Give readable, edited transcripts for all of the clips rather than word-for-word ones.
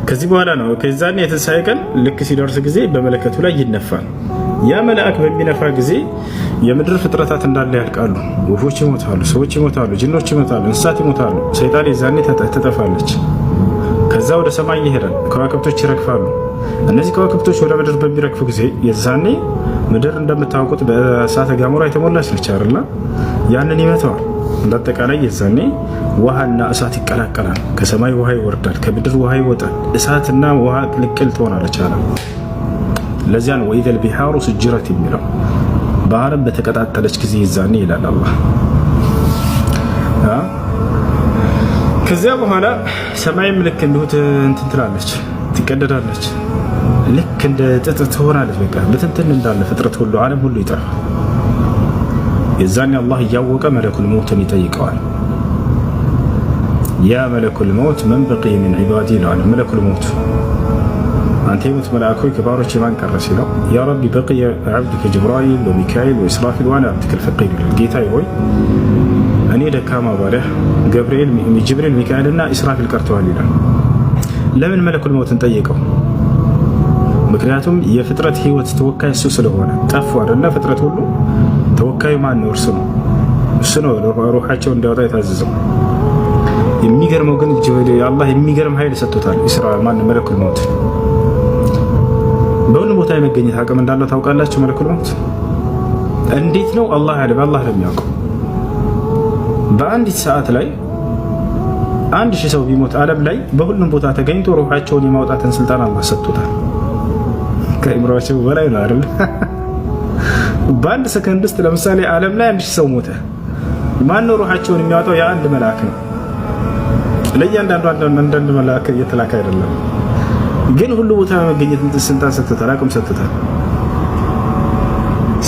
ከዚህ በኋላ ነው ከዛኔ የትንሣኤ ቀን ልክ ሲደርስ ጊዜ በመለከቱ ላይ ይነፋል። ያ መልአክ በሚነፋ ጊዜ የምድር ፍጥረታት እንዳለ ያልቃሉ። ወፎች ይሞታሉ፣ ሰዎች ይሞታሉ፣ ጅኖች ይሞታሉ፣ እንስሳት ይሞታሉ። ሰይጣን የዛኔ ትጠፋለች። ከዛ ወደ ሰማይ ይሄዳል። ከዋክብቶች ይረግፋሉ። እነዚህ ከዋክብቶች ወደ ምድር በሚረግፉ ጊዜ የዛኔ ምድር እንደምታውቁት በእሳተ ገሞራ የተሞላች ነች አይደል? ያንን ይመታዋል። እንዳጠቃላይ የዛኔ ውሃና እሳት ይቀላቀላል። ከሰማይ ውሃ ይወርዳል፣ ከምድር ውሃ ይወጣል። እሳትና ውሃ ቅልቅል ትሆናለች አለ። ለዚያ ነው ወኢዘል ቢሃሩ ሱጅረት የሚለው ባህርም በተቀጣጠለች ጊዜ የዛኔ ይላል አላህ። ከዚያ በኋላ ሰማይም ልክ እንዲሁ እንትን ትላለች፣ ትቀደዳለች። ልክ እንደ ጥጥ ትሆናለች። በቃ በትንትን እንዳለ ፍጥረት ሁሉ ዓለም ሁሉ ይጠፋል። የዛኔ አላህ እያወቀ መለኩል ሞትን ይጠይቀዋል። ያ መለኩል ሞት መን በቂየ ሚን ዒባዲ ይለዋል። መለኩል ሞት አንተ የሞት መልአክ ሆይ ከባሮች ማን ቀረ ሲለው ያ ረቢ በቂየ ዐብዱከ ጅብራኢል ወሚካኤል ወኢስራፊል ወአና ዐብዱከል ፈቂር ይላል። ጌታዬ ሆይ እኔ ደካማ ባሪያህ ጅብሪል፣ ሚካኤልና ኢስራፊል ቀርተዋል ይላል። ለምን መለኩል ሞትን ጠየቀው? ምክንያቱም የፍጥረት ህይወት ተወካይ እሱ ስለሆነ ጠፉ አይደለ? ፍጥረት ሁሉ ተወካዩ ማን ነው? እርሱ ነው። እሱ ነው ሩሃቸው እንዲያወጣ የታዘዘው። የሚገርመው ግን አላህ የሚገርም ኃይል ሰጥቶታል። ማን መለኩል ሞት በሁሉ ቦታ የመገኘት አቅም እንዳለው ታውቃላችሁ። መለኩል ሞት እንዴት ነው? አላህ ነው የሚያውቀው። በአንዲት ሰዓት ላይ 1000 ሰው ቢሞት ዓለም ላይ በሁሉም ቦታ ተገኝቶ ሩሃቸውን የማውጣትን ስልጣን አላህ ሰጥቶታል። ከኢምራቸው በላይ ነው አይደል? በአንድ ሰከንድ ውስጥ ለምሳሌ ዓለም ላይ 1000 ሰው ሞተ። ማነው ሩሃቸውን የሚያወጣው? የአንድ መልአክ ነው። ለእያንዳንዱ አንዳንድ መልአክ እየተላከ አይደለም፣ ግን ሁሉ ቦታ መገኘት ስልጣን ሰጥቶታል፣ አቅም ሰጥቶታል።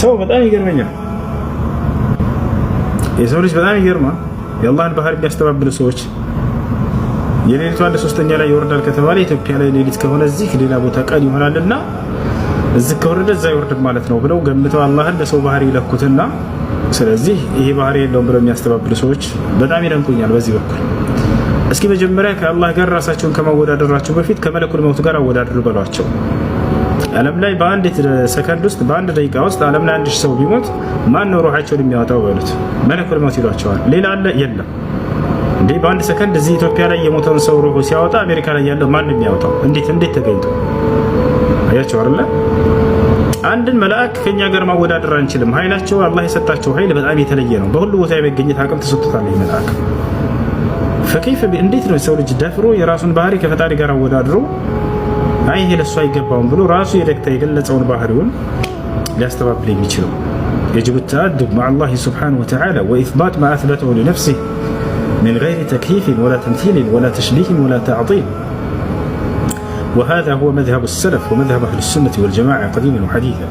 ሰው በጣም ይገርመኛል። የሰው ልጅ በጣም ይገርማል። የአላህን ባህር የሚያስተባብሉ ሰዎች የሌሊቱ አንድ ሶስተኛ ላይ ይወርዳል ከተባለ ኢትዮጵያ ላይ ሌሊት ከሆነ እዚህ ሌላ ቦታ ቀን ይሆናልና እዚህ ከወረደ እዛ ይወርድ ማለት ነው ብለው ገምተው አላህን ለሰው ባህሪ ይለኩትና ስለዚህ ይሄ ባህሪ የለውም ብለው የሚያስተባብሉ ሰዎች በጣም ይደንቁኛል። በዚህ በኩል እስኪ መጀመሪያ ከአላህ ጋር ራሳቸውን ከማወዳደራቸው በፊት ከመለኩል መውት ጋር አወዳድሩ በሏቸው። ዓለም ላይ በአንድ ሰከንድ ውስጥ በአንድ ደቂቃ ውስጥ ዓለም ላይ 1000 ሰው ቢሞት ማን ነው ሩሃቸውን የሚያወጣው በሉት? መለኩል መውት ይሏቸዋል። ሌላ አለ? የለም። እንዴ በአንድ ሰከንድ እዚህ ኢትዮጵያ ላይ የሞተውን ሰው ሩህ ሲያወጣ አሜሪካ ላይ ያለው ማን የሚያወጣው? እንዴት ተገኝቶ? አያቸው አይደል? አንድን መልአክ ከኛ ጋር ማወዳደር አንችልም። ኃይላቸው አላህ የሰጣቸው ኃይል በጣም የተለየ ነው። በሁሉ ቦታ የመገኘት አቅም ተሰጥቶታል ይህ መልአክ። ፈከይፈ እንዴት ነው ሰው ልጅ ደፍሮ የራሱን ባህሪ ከፈጣሪ ጋር አወዳድሮ አይ ይሄ ለሱ አይገባውም ብሎ ራሱ የገለጸውን ባህሪውን ሊያስተባብል የሚችለው? يجب التأدب مع الله سبحانه وتعالى وإثبات ما أثبته لنفسه من غير تكييف ولا تمثيل ولا تشبيه ولا تعطيل. وهذا هو مذهب السلف ومذهب أهل السنة والجماعة قديما وحديثا.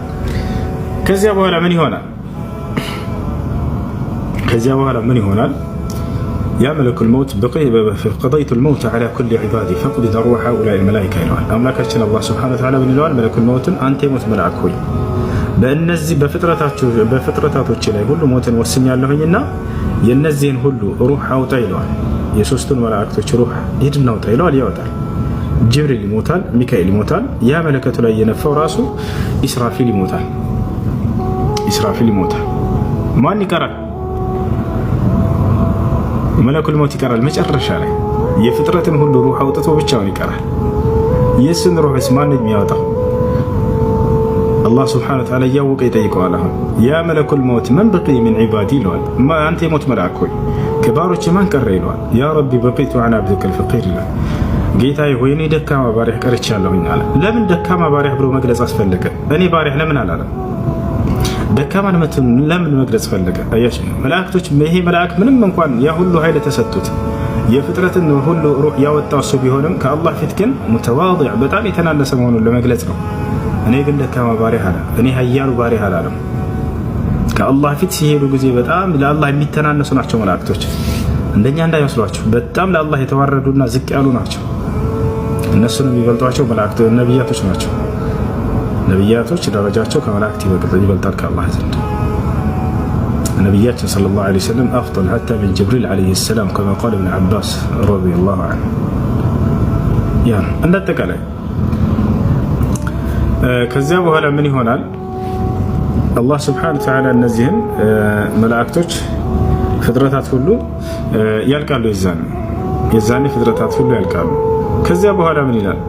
كذا ولا من هنا يا ملك الموت قضيت الموت على كل عبادي فقبض روح هؤلاء الملائكة ይለዋል። አምላካችን አላህ ሱብሓነሁ ወተዓላ ምን ይለዋል? መለኩል መውትን አንተ የሞት መልአክ ሆይ በእነዚህ በፍጥረታቶች ላይ ሁሉ ሞትን ወስኛለሁኝና የነዚህን ሁሉ ሩህ አውጣ ይለዋል። የሶስቱን መላእክቶች ሩህ ሂድና አውጣ ይለዋል። ያወጣል። ጅብሪል ይሞታል፣ ሚካኤል ይሞታል። ያ መለከቱ ላይ የነፋው ራሱ ኢስራፊል ይሞታል። ማን ይቀራል? መለኩል ሞት ይቀራል። መጨረሻ ላይ የፍጥረትን ሁሉ ሩህ አውጥቶ ብቻውን ይቀራል። የእሱን ሩህስ ማን የሚያወጣው? አላህ ሱብሓነሁ ወተዓላ እያወቀ ይጠይቀዋል። አሁን ያ መለኩል ሞት መን በቂየ ሚን ዒባዲ ይለዋል። አንተ የሞት መልአክ ሆይ ከባሮች ማን ቀረ ይለዋል። ያ ረቢ በቂቱ ዐን ዐብዲከል ፈቂር ይላል። ጌታዬ ሆይ እኔ ደካማ ባሪያህ ቀርቻለሁኝ አለ። ለምን ደካማ ባሪያህ ብሎ መግለጽ አስፈለገ? እኔ ባሪያህ ለምን አላለም? ደካማነትን ለምን መግለጽ ፈለገ? አያችሁ መላእክቶች ይሄ መልአክ ምንም እንኳን ያ ሁሉ ኃይል ተሰጥቶት የፍጥረትን ሁሉ ሩህ ያወጣው እሱ ቢሆንም ከአላህ ፊት ግን ሙተዋዲዕ በጣም የተናነሰ መሆኑን ለመግለጽ ነው። እኔ ግን ደካማ ባሪያህ አለ። እኔ ኃያሉ ባሪያህ አላለም። ከአላህ ፊት ሲሄዱ ጊዜ በጣም ለአላህ የሚተናነሱ ናቸው መላእክቶች። እንደኛ እንዳይመስሏችሁ በጣም ለአላህ የተዋረዱና ዝቅ ያሉ ናቸው። እነሱንም የሚበልጧቸው መላእክት ነቢያቶች ናቸው። ነቢያቶች ደረጃቸው ከመላእክት ይበልጣል ከአላህ ዘንድ። ነቢያችን ሰለላሁ ዐለይሂ ወሰለም አፍضل حتى من جبريل عليه السلام كما قال ابن عباس رضي الله عنه ያ እንደተቀላይ ከዚያ በኋላ ምን ይሆናል? አላህ ስብሐነሁ ወተዓላ እነዚህን መላእክቶች ፍጥረታት ሁሉ ያልቃሉ። የዛኔ ፍጥረታት ሁሉ ያልቃሉ። ከዚያ በኋላ ምን ይላል?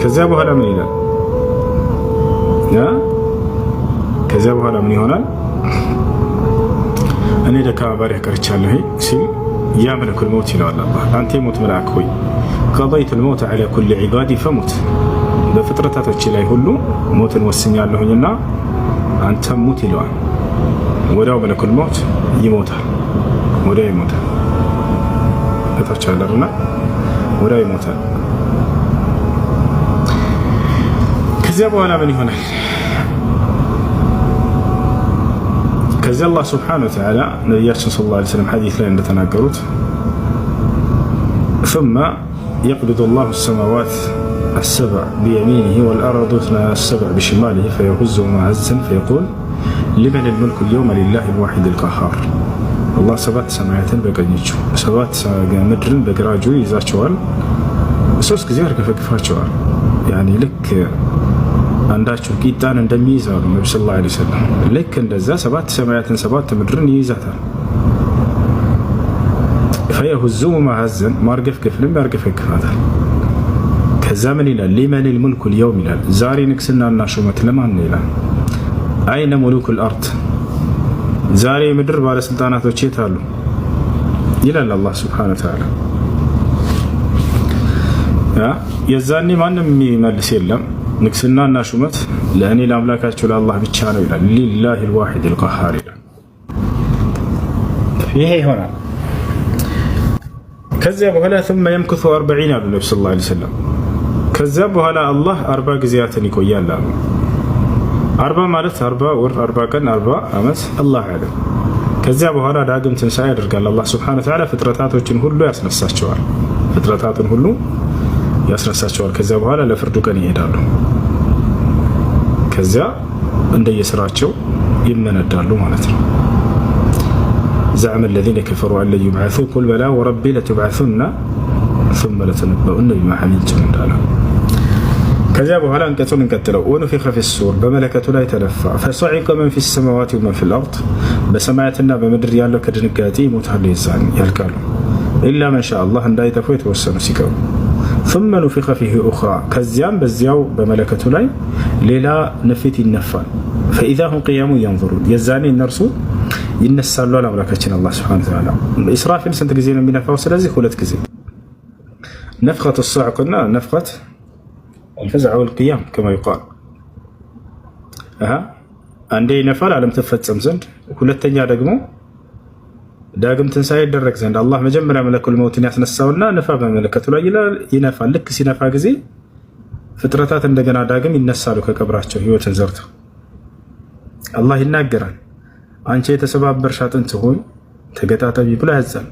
ከዚያ በኋላ ምን ይሆናል? እኔ ደካማ ባሪያ ቀርቻለሁ ሲል ያ መለኩል መውት ይለዋል አላህ። አንተ የሞት መልአክ ሆይ ቀضይቱል መውት ዐላ ኩሊ ዒባዲ ፈሙት፣ በፍጥረታቶች ላይ ሁሉ ሞትን ወስኛለሁኝና አንተም ሙት ይለዋል። ወዲያው መለኩል መውት ይሞታል። ወዲያው ይሞታል። እታቻለርና ወዲያው ይሞታል። ከዚያ በኋላ ምን ይሆናል? ከዚያ አላህ ሱብሓነሁ ወተዓላ ነቢያችን ሰለላሁ ዐለይሂ ወሰለም ሐዲስ ላይ እንደተናገሩት ثم يقبض الله السماوات السبع بيمينه والأرض السبع بشماله فيهزهما هزا فيقول لمن الملك اليوم لله الواحد القهار። አላህ ሰባት ሰማያትን በቀኝ እጁ ሰባት ምድርን በግራ እጁ ይዛቸዋል። ሶስት ጊዜ ያርገፈግፋቸዋል። ያኔ ልክ አንዳችሁ ቂጣን እንደሚይዝ አሉ ነብዩ ሰለላሁ ዐለይሂ ወሰለም። ልክ እንደዛ ሰባት ሰማያትን ሰባት ምድርን ይይዛታል። ፈየሁዙሁማ ሀዘን ማርገፍገፍንም ያርገፈግፋታል። ከዛ ምን ይላል? ሊመን ልሙልኩ ልየውም ይላል። ዛሬ ንግስናና ሹመት ለማን ነው ይላል። አይነ ሙሉኩ ልአርድ፣ ዛሬ ምድር ባለስልጣናቶች የት አሉ ይላል አላህ ሱብሓነሁ ወተዓላ። የዛኔ ማንም የሚመልስ የለም። ንግስናና ሹመት ለእኔ ለአምላካቸው ለአላህ ብቻ ነው ይላል። ሊላሂ ልዋሒድ ልቀሃር ይላል። ይሄ ይሆናል። ከዚያ በኋላ ثم يمكث 40 አሉ ነብዩ ሰለላሁ ዐለይሂ ወሰለም። ከዚያ በኋላ አላህ 40 ጊዜያትን ይቆያል አሉ። 40 ማለት 40 ወር፣ 40 ቀን፣ 40 ዓመት አላህ ያለው። ከዚያ በኋላ ዳግም ትንሣኤ ያደርጋል አላህ ሱብሓነሁ ወተዓላ። ፍጥረታቶችን ሁሉ ያስነሳቸዋል። ፍጥረታትን ሁሉ ያስነሳቸዋል። ከዚያ በኋላ ለፍርዱ ቀን ይሄዳሉ። ከዚያ እንደየስራቸው ይመነዳሉ ማለት ነው። زعم الذين كفروا أن لن يبعثوا قل بلى وربي لتبعثن ثم لتنبؤن بما عملتم እንዳለ። ከዚያ በኋላ አንቀጹን እንቀጥለው። ወንፊኸ ፊሱር በመለከቱ ላይ ተነፋ። ፈሰዒቀ መን ፊ ሰማዋት ወመን ፊል አርድ በሰማያትና በምድር ያለው ከድንጋጤ ይሞታሉ፣ ይዛን ያልቃሉ። ኢላ መን ሻአ አላህ እንዳይጠፉ የተወሰኑ ሲቀሩ ثم نفخ فيه أخرى ከዚያም በዚያው በመለከቱ ላይ ሌላ ነፊት ይነፋል። فإذا هم قيام ينظرون የዛኔ እነርሱ ይነሳሉ አለ አምላካችን አላህ ሱብሓነሁ ወተዓላ። ኢስራፊል ስንት ጊዜ ነው የሚነፋው? ስለዚህ ሁለት ጊዜ ነፍኸቱ الصعقና ነፍኸት الفزع والقيام كما يقال። አንዴ ይነፋል ዓለም ትፈጸም ዘንድ፣ ሁለተኛ ደግሞ ዳግም ትንሣኤ ይደረግ ዘንድ አላህ መጀመሪያ መለኩል መውትን ያስነሳውና ነፋ በመለከቱ ላይ ይነፋል። ልክ ሲነፋ ጊዜ ፍጥረታት እንደገና ዳግም ይነሳሉ ከቀብራቸው ህይወትን ዘርተው። አላህ ይናገራል፣ አንቺ የተሰባበርሽ አጥንት ሆይ ተገጣጠቢ ብሎ ያዛል።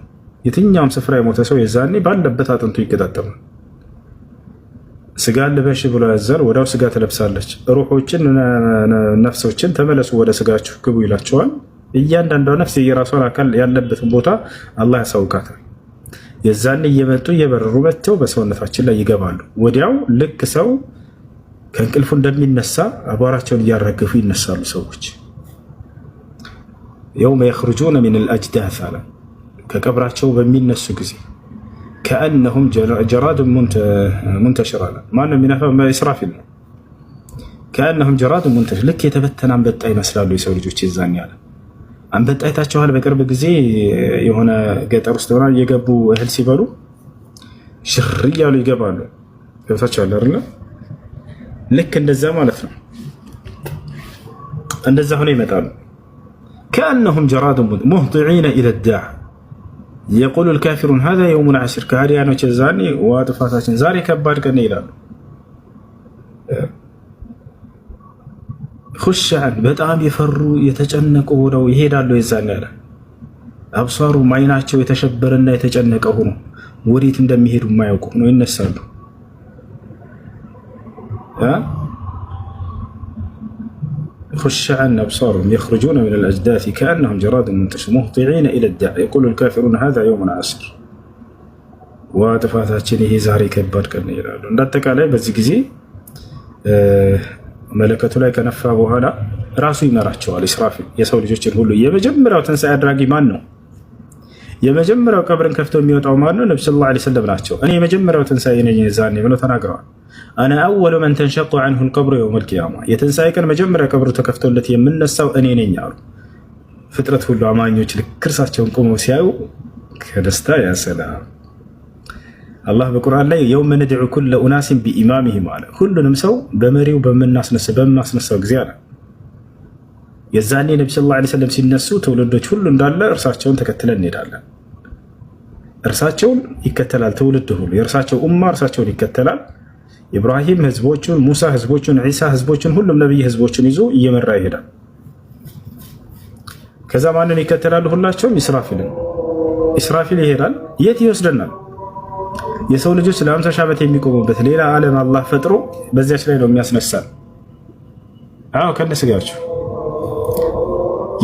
የትኛውም ስፍራ የሞተ ሰው የዛኔ ባለበት አጥንቱ ይገጣጠማል። ስጋ ልበሽ ብሎ ያዛል። ወዲያው ስጋ ትለብሳለች። ሩሖችን ነፍሶችን ተመለሱ ወደ ስጋችሁ ግቡ ይላቸዋል። እያንዳንዷ ነፍስ የራሷን አካል ያለበትን ቦታ አላህ ያሳውቃታል። የዛኔ እየመጡ እየበረሩ መጥተው በሰውነታችን ላይ ይገባሉ። ወዲያው ልክ ሰው ከእንቅልፉ እንደሚነሳ አቧራቸውን እያረገፉ ይነሳሉ ሰዎች። የውመ የኽሩጁነ ሚነል አጅዳት አለ ከቀብራቸው በሚነሱ ጊዜ ከአነሁም ጀራዱን ሙንተሽር አለ። ማነው የሚነፋው? ኢስራፊል ነው። ከአነሁም ጀራዱን ሙንተሽር ልክ የተበተነ አንበጣ ይመስላሉ የሰው ልጆች የዛኔ አለ። አንበጣ አይታችኋል? በቅርብ ጊዜ የሆነ ገጠር ውስጥ ሆና እየገቡ እህል ሲበሉ ሽር እያሉ ይገባሉ። ገብታችኋል አይደል? ልክ እንደዛ ማለት ነው። እንደዛ ሆነ ይመጣሉ። كأنهم جراد مهطعين إلى الداع يقول الكافرون هذا يوم عسير كهريانو تشزاني واتفاتاشن زاري كبار كن ይላሉ። خشعን በጣም የፈሩ የተጨነቁ ሆነው ይሄዳሉ። የዛን ያለ አብሳሩ ማይናቸው የተሸበረና የተጨነቀ ሆኖ ወዴት እንደሚሄዱ የማያውቁ ነው ይነሳሉ። خشعن أبصارهم يخرجون من الأجداث كأنهم جراد منتشر مهطعين إلى الداع يقول الكافرون هذا يوم عسير ወጥፋታችን ይሄ ዛሬ ከባድ ቀን ይላሉ። እንዳጠቃላይ በዚህ ጊዜ መለከቱ ላይ ከነፋ በኋላ ራሱ ይመራቸዋል። ኢስራፊል የሰው ልጆችን ሁሉ የመጀመሪያው ትንሣኤ አድራጊ ማን ነው? የመጀመሪያው ቀብርን ከፍተው የሚወጣው ማን ነው? ነብዩ ሰለላሁ ዐለይሂ ወሰለም ናቸው። እኔ የመጀመሪያው ትንሣኤ ነኝ ዛኔ ብለው ተናግረዋል። አነ አወሉ መን ተንሸቁ ዐንሁ አልቀብሩ የውመል ቂያማ፣ የትንሣኤ ቀን መጀመሪያ ቀብሩ ተከፍቶለት የምነሳው እኔ ነኝ አሉ። ፍጥረት ሁሉ አማኞች ልክ እርሳቸውን ቆመው ሲያዩ ከደስታ ያሰላም። አላህ በቁርአን ላይ የውመ ነድዑ ኩለ ኡናሲን ቢኢማሚሂም አለ። ሁሉንም ሰው በመሪው በምናስነሳው ጊዜ አለ። የዛኔ ነቢ ሰለላሁ ዐለይሂ ወሰለም ሲነሱ ትውልዶች ሁሉ እንዳለ እርሳቸውን ተከትለን እንሄዳለን። እርሳቸውን ይከተላል ትውልድ ሁሉ፣ የእርሳቸው ኡማ እርሳቸውን ይከተላል። ኢብራሂም ህዝቦቹን፣ ሙሳ ህዝቦቹን፣ ዒሳ ህዝቦቹን፣ ሁሉም ነብይ ህዝቦችን ይዞ እየመራ ይሄዳል። ከዛ ማንን ይከተላሉ? ሁላቸውም ኢስራፊልን። ኢስራፊል ይሄዳል። የት ይወስደናል? የሰው ልጆች ለ50 ሺህ ዓመት የሚቆሙበት ሌላ ዓለም አላህ ፈጥሮ በዚያች ላይ ነው የሚያስነሳል። አዎ ከነስጋችሁ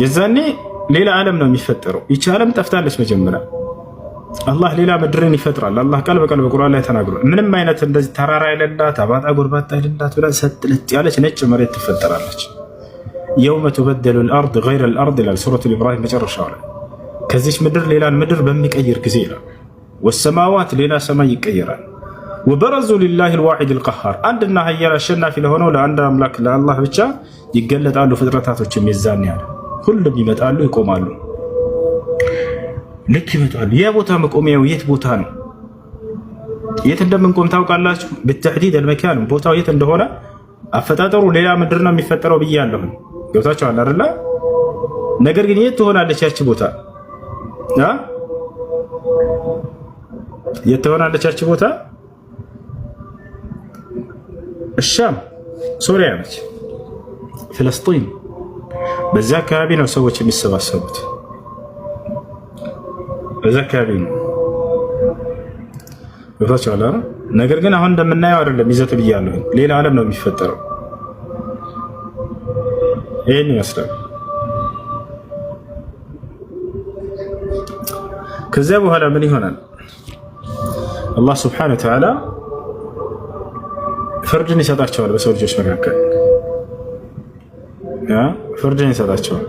የዛኔ ሌላ ዓለም ነው የሚፈጠረው። ይቺ ዓለም ጠፍታለች። መጀመሪያ አላህ ሌላ ምድርን ይፈጥራል። አላህ ቃል በቃል በቁርአን ላይ ተናግሯል። ምንም አይነት እንደዚህ ተራራ የሌላት አባጣ ጎርባጣ የሌላት ብላ ሰጥልጥ ያለች ነጭ መሬት ትፈጠራለች። የውመ ቱበደሉ አልአርድ ገይረ አልአርድ ይላል ሱረቱል ኢብራሂም መጨረሻው ላይ። ከዚች ምድር ሌላን ምድር በሚቀይር ጊዜ ይላል። ወሰማዋት ሌላ ሰማይ ይቀየራል። ወበረዙ ሊላሂ አልዋሒድ አልቀሃር፣ አንድና ኃያል አሸናፊ ለሆነው ለአንድ አምላክ ለአላህ ብቻ ይገለጣሉ ፍጥረታቶችም የዛን ያለ ሁሉም ይመጣሉ፣ ይቆማሉ። ልክ ይመጣሉ። የቦታ መቆሚያው የት ቦታ ነው? የት እንደምንቆም ታውቃላችሁ? በተሕዲድ አልመካን ቦታው የት እንደሆነ አፈጣጠሩ ሌላ ምድር ነው የሚፈጠረው ብያለሁ። ገብታችኋል አይደለ? ነገር ግን የት ትሆናለች ያቺ ቦታ? የት ትሆናለች ያቺ ቦታ? الشام ሶሪያ ነች፣ ፍልስጤም። በዚያ አካባቢ ነው ሰዎች የሚሰባሰቡት። በዚያ አካባቢ ነው ገብታችኋል አይደል? ነገር ግን አሁን እንደምናየው አይደለም ይዘቱ ብያለሁ። ሌላ ዓለም ነው የሚፈጠረው። ይሄን ይመስላል። ከዚያ በኋላ ምን ይሆናል? አላህ ስብሐነሁ ወተዓላ ፍርድን ይሰጣቸዋል። በሰው ልጆች መካከል ፍርድን ይሰጣቸዋል።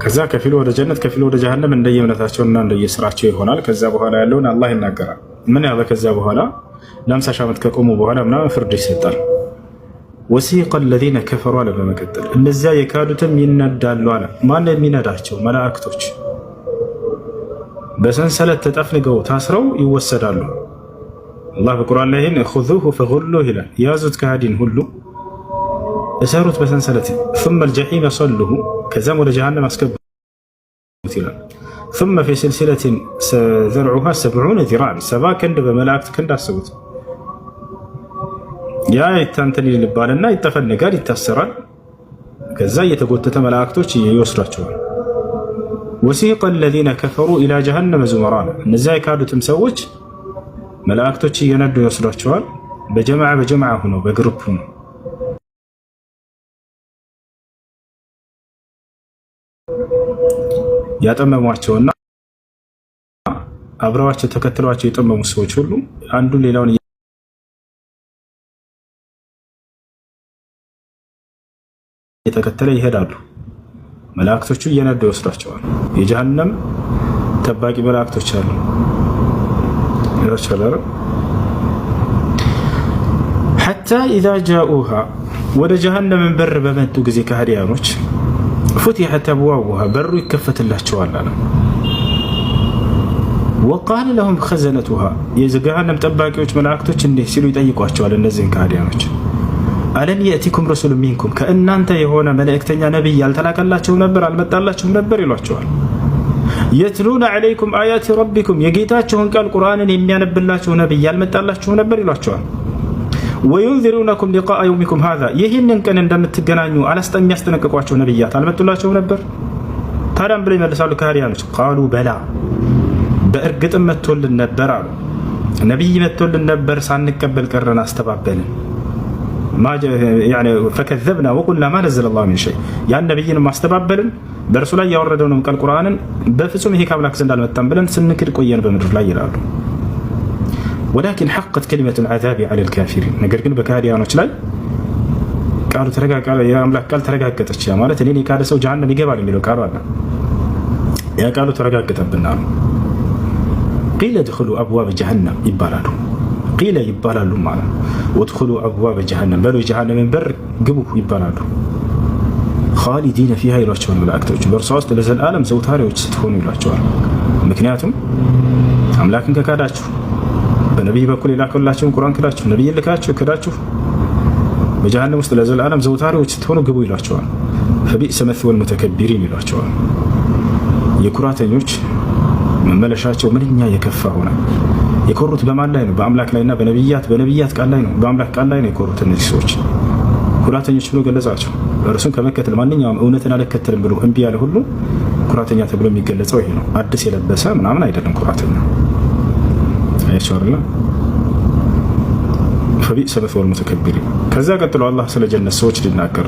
ከዛ ከፊሉ ወደ ጀነት ከፊሉ ወደ ጀሃነም እንደየእምነታቸውና እንደየስራቸው ይሆናል። ከዛ በኋላ ያለውን አላህ ይናገራል። ምን ያለ ከዛ በኋላ ለ50 ሺህ ዓመት ከቆሙ በኋላ ምናምን ፍርድ ይሰጣል። ወሲቀ الذين كفروا አለ። በመቀጠል እነዚያ የካዱትም ይነዳሉ አለ። ማን የሚነዳቸው? መላእክቶች በሰንሰለት ተጠፍንገው ታስረው ይወሰዳሉ። አላህ በቁርአን ላይ ይህን خذوه فغلوه ይላል። ያዙት ከሃዲን ሁሉ እሰሩት በሰንሰለት ثم الجحيم صلوه ከዛም ወደ ጀሃነም አስገቡት ይላል። ثم في سلسلة ذرعها 70 ذراعا 70 ክንድ በመላእክት ክንድ አስቡት። ያ ይታንተን ይልባልና ይተፈነጋል፣ ይታሰራል። ከዛ እየተጎተተ መላእክቶች ይወስዷቸዋል። ወሲቀ الذين كفروا إلى جهنم زمرا እነዚያ የካዱትም ሰዎች መላእክቶች እየነዱ ይወስዷቸዋል። በጀማዓ ሆነው በግሩፕ ሆነው ያጠመሟቸውና አብረዋቸው ተከትሏቸው የጠመሙ ሰዎች ሁሉ አንዱ ሌላውን እየተከተለ ይሄዳሉ። መላእክቶቹ እየነዱ ይወስዷቸዋል። የጀሃነም ጠባቂ መላእክቶች አሉ። ይረቻላል حتى إذا جاءوها ወደ ጀሃነም በር በመጡ ጊዜ ከሃዲያኖች فتحت أبوابها በሩ ይከፈትላቸዋል አለ። وقال لهم خزنتها የጀሃነም ጠባቂዎች መላእክቶች እንዲህ ሲሉ ይጠይቋቸዋል እነዚህን ከሃዲያኖች አለም يأتيكم رسول منكم ከእናንተ የሆነ መልእክተኛ ነብይ ያልተላከላችሁ ነበር አልመጣላችሁም ነበር ይሏቸዋል። يتلون عليكم آيات ربكم የጌታችሁን ቃል ቁርአንን የሚያነብላችሁ ነብይ ያልመጣላችሁ ነበር ይሏቸዋል። وينذرونكم لقاء يومكم هذا ይህንን ቀን እንደምትገናኙ የሚያስጠነቅቋቸው ነብያት አልመጡላችሁ ነበር? ታዲያም ብለው ይመልሳሉ ከሃዲያኖች قالوا بلى በእርግጥም መጥቶልን ነበር አሉ። ነብይ መጥቶልን ነበር ሳንቀበል ቀረን አስተባበልን። فكذبنا وقلنا ما نزل الله من شيء ያን ነብይን ማስተባበልን በእርሱ ላይ ያወረደውን ቃል ቁርአንን በፍጹም ይሄ ከአምላክ ዘንድ አልመጣም ብለን ስንክድ ቆየን በምድር ላይ ይላሉ። ወላኪን ሐቀት ከሊመቱል ዐዛቢ ዐለል ካፊሪን ነገር ግን በካህዲያኖች ላይ ቃሉ ተረጋጋለ የአምላክ ቃል ተረጋገጠች ማለት እኔን የካደ ሰው ጀሃነም ይገባል የሚለው ቃሉ አለ ያ ቃሉ ተረጋገጠብና ነው ቂለ ድኹሉ አብዋበ ጀሃነም ይባላሉ ቂለ ይባላሉ ማለት ወድኹሉ አብዋበ ጀሃነም በሉ ጀሃነምን በር ግቡ ይባላሉ ኻሊዲነ ፊሃ ይሏቸዋል መላእክቶች በእርሷ ውስጥ ለዘላለም ዘውታሪዎች ስትሆኑ ይሏቸዋል ምክንያቱም አምላክን ከካዳችሁ በነቢይ በኩል የላከላችሁን ቁርአን ክዳችሁ ነቢይ ልካችሁ ክዳችሁ በጀሃነም ውስጥ ለዘላለም ዘውታሪዎች ስትሆኑ ግቡ ይሏቸዋል ፈቢእሰ መስወል ሙተከቢሪን ይሏቸዋል የኩራተኞች መመለሻቸው ምንኛ የከፋ ሆነ የኮሩት በማን ላይ ነው በአምላክ ላይና በነቢያት ቃል ላይ ነው በአምላክ ቃል ላይ ነው የኮሩት እነዚህ ሰዎች ኩራተኞች ብሎ ገለጻቸው እርሱን ከመከተል ማንኛውም እውነትን አልከተልም ብሎ እምቢ ያለ ሁሉ ኩራተኛ ተብሎ የሚገለጸው ይሄ ነው አዲስ የለበሰ ምናምን አይደለም ኩራተኛ አይቻርላ فبئس مثوى المتكبرين كذا قتلوا الله سل جنة سوتش للناكر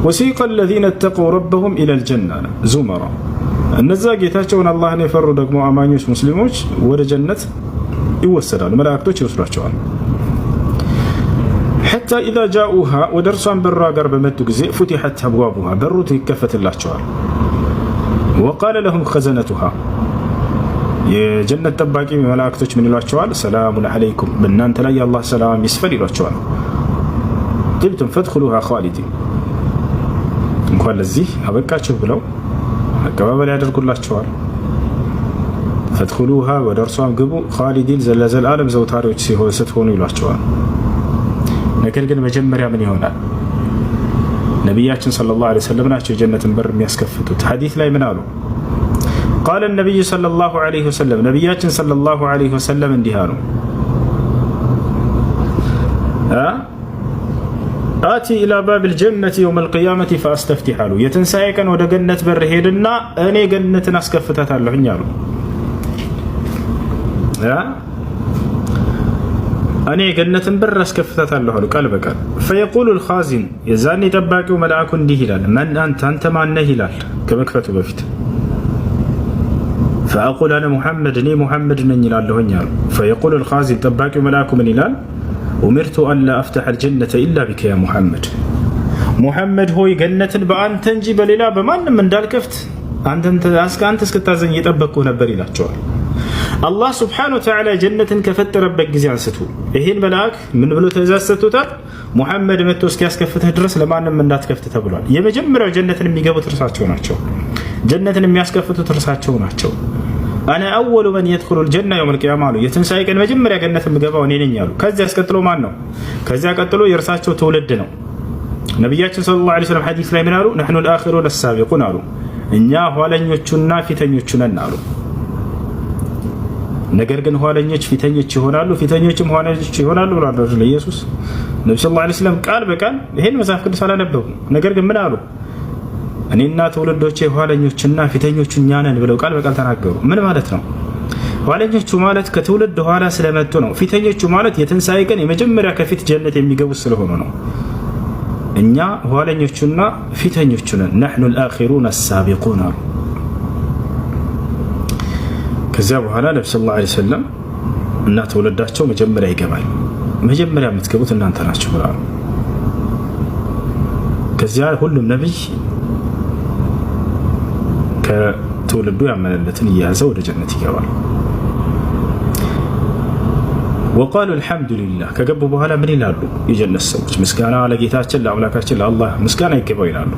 وسيق الذين اتقوا ربهم إلى الجنة زمرا النزا جيتاچون الله يفروا دغمو امانيوس مسلموች ወደ ጀነት ይወሰዳሉ መላእክቶች ይወስዷቸዋል حتى اذا جاءوها ودرسان برا ጋር በመጡ ጊዜ فتحت ابوابها በሩት ይከፈትላቸዋል وقال لهم خزنتها የጀነት ጠባቂ መላእክቶች ምን ይሏቸዋል ሰላሙን አለይኩም በእናንተ ላይ የአላህ ሰላም ይስፈን ይሏቸዋል ጥብቱም ፈድኹሉሃ ኻሊዲን እንኳን ለዚህ አበቃችሁ ብለው አቀባበል ያደርጉላቸዋል ፈድኹሉሃ ወደ እርሷም ግቡ ኻሊዲን ለዘላለም ዘውታሪዎች ስትሆኑ ይሏቸዋል ነገር ግን መጀመሪያ ምን ይሆናል ነቢያችን ሰለላሁ ዐለይሂ ወሰለም ናቸው የጀነትን በር የሚያስከፍቱት ሐዲስ ላይ ምን አሉ قال النبي صلى الله عليه وسلم نبياتنا صلى الله عليه وسلم اندهانو آتي إلى باب الجنة يوم القيامة فأستفتح له يتنسايكا ودى جنة برهيدنا أني جنة ناسكفتها له نيالو أني جنة بر ناسكفتها له قال بقال فيقول الخازن يزاني تباكي وملعكن دي هلال من أنت ما هلال كما كفتوا بفت فأقول أنا محمد ني محمد نني لالهن فيقول الخازن تباكي ملاك من إلال أمرت أن لا أفتح الجنة إلا بك يا محمد هو جنة بأن تنجي بليلا بمن من دالكفت أنت اسكتازن يتبكو نبري لا الله سبحانه وتعالى جنة كفت ربك جزيان ستو إهين ملاك من بلو تزاز ستوتا محمد متوس كاس كفتها درس لما من دات كفتها بلوان يمجمر جنة الميقابو ترساتشو ناتشو جنة المياسكفتو ترساتشو ناتشو أنا أول من يدخل الجنة يوم القيامة يتنساي كان مجمر جنة الميقابو ونينين يالو كذا اسكتلو مانو كذا قتلو يرساتشو تولدنا نبياتنا صلى الله عليه وسلم حديث لا منالو نحن الآخرون السابقون نالو إنيا هوالن يوچونا ፊተኞቹ ነን አሉ ነገር ግን ኋለኞች ፊተኞች ይሆናሉ ፊተኞችም ኋለኞች ይሆናሉ ብሏል ኢየሱስ ነብዩ ሰለላሁ ዐለይሂ ወሰለም ቃል በቃል ይሄን መጽሐፍ ቅዱስ አላነበቡ ነገር ግን ምን አሉ እኔና ተወለዶቼ ኋለኞችና ፊተኞቹ እኛ ነን ብለው ቃል በቃል ተናገሩ ምን ማለት ነው ኋለኞቹ ማለት ከትውልድ ኋላ ስለመጡ ነው ፊተኞቹ ማለት የትንሳኤ ቀን የመጀመሪያ ከፊት ጀነት የሚገቡ ስለሆኑ ነው እኛ ኋለኞቹና ፊተኞቹ ነን نحن الآخرون السابقون ከዚያ በኋላ ነብዩ ሰለላሁ ዐለይሂ ወሰለም እና ተወለዳቸው መጀመሪያ ይገባል መጀመሪያ የምትገቡት እናንተ ናችሁ ብለዋል ከዚያ ሁሉም ነብይ ከትውልዱ ያመነለትን እያዘ ወደ ጀነት ይገባል وقالوا الحمد لله كجبوا بهلا من يلالو يجنة سوج مسكانا على جيتاچن لأملاكاچن لله مسكانا يكبوا يلالو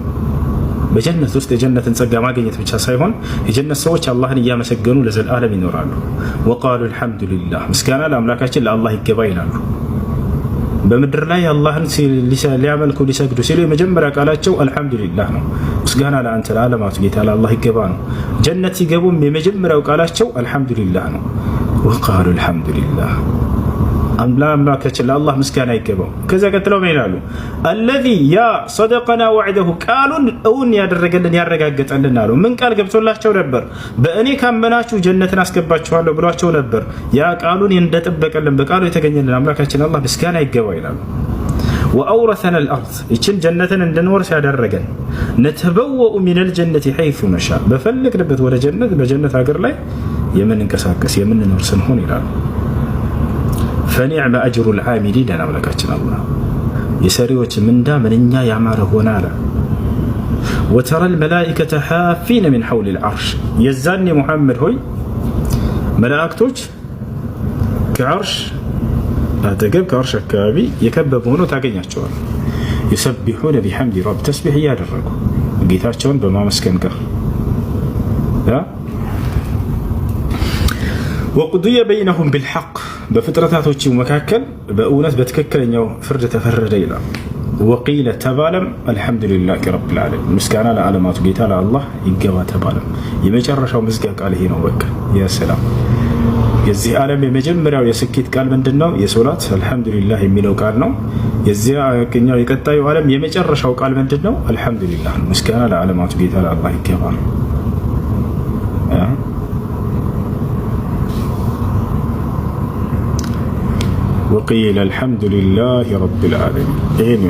بجنة وسط جنة تنسقى ما جنت بتشا سايهون يجنة سوج الله نيا مسجنوا لزل العالم ينورالو وقالوا الحمد لله مسكانا لأملاكاچن لله يكبوا يلالو بمدر لا الله ليعملكوا ليسجدوا سيلوا مجمرة قالاتشو الحمد لله نو مسكانا لا أنت العالمات جيتا الله يكبانو جنة يجبون بمجمرة وقالاتشو الحمد لله نو وقالوا الحمد لله أملاكاچن لله مسكانا يكبوا كذا قتلوا ما يلالو الذي يا صدقنا وعده قالوا اون ያደረገልን ያረጋገጠልን አሉ ምን ቃል ገብቶላቸው ነበር በእኔ ካመናችሁ ጀነትን አስገባችኋለሁ ብሏቸው ነበር ያ ቃሉን እንደተጠበቀልን በቃሉ የተገኘልን አምላካችን አላህ ምስጋና ይገባው ይላሉ وأورثنا الأرض ይችን ጀነትን እንድንወርስ ያደረገን نتبوأ من الجنة حيث نشاء በፈለግንበት ወደ ጀነት በጀነት ሀገር ላይ የምንንቀሳቀስ የምንኖር ስንሆን ይላሉ ፈኒዕመ አጅሩል ዓሚሊን አለ አምላካችን አላህ። የሰሪዎች ምንዳ ምንኛ ያማረ ሆነ አለ። ወተረል መላኢከተ ሓፊነ ሚን ሐውሊል ዐርሽ የዛኔ ሙሐመድ ሆይ መላእክቶች ከዐርሽ አጠገብ ከዐርሽ አካባቢ የከበቡ ሆኖ ታገኛቸዋል። ዩሰቢሑነ ቢሐምዲ ረብ ተስቢሕ እያደረጉ ጌታቸውን በማመስገን ጋር ወቁድየ በይነሁም ቢልሐቅ በፍጥረታቶች መካከል በእውነት በትክክለኛው ፍርድ ተፈረደ ይላል። ወቂለ ተባለም አልሐምዱሊላሂ ረቢል ዓለሚን ምስጋና ለዓለማቱ ጌታ ለአላህ ይገባ ተባለም። የመጨረሻው መዝጊያ ቃል ይሄ ነው። በቃ የሰላም የዚህ ዓለም የመጀመሪያው የስኬት ቃል ምንድነው? የሶላት አልሐምዱሊላህ የሚለው ቃል ነው። የዚያኛው የቀጣዩ ዓለም የመጨረሻው ቃል ምንድነው? አልሐምዱሊላህ ነው። ምስጋና ለዓለማቱ ጌታ ለአላህ ይገባ ነው። ወቂለ አልሐምዱሊላሂ ረቢል ዓለሚን ይሄን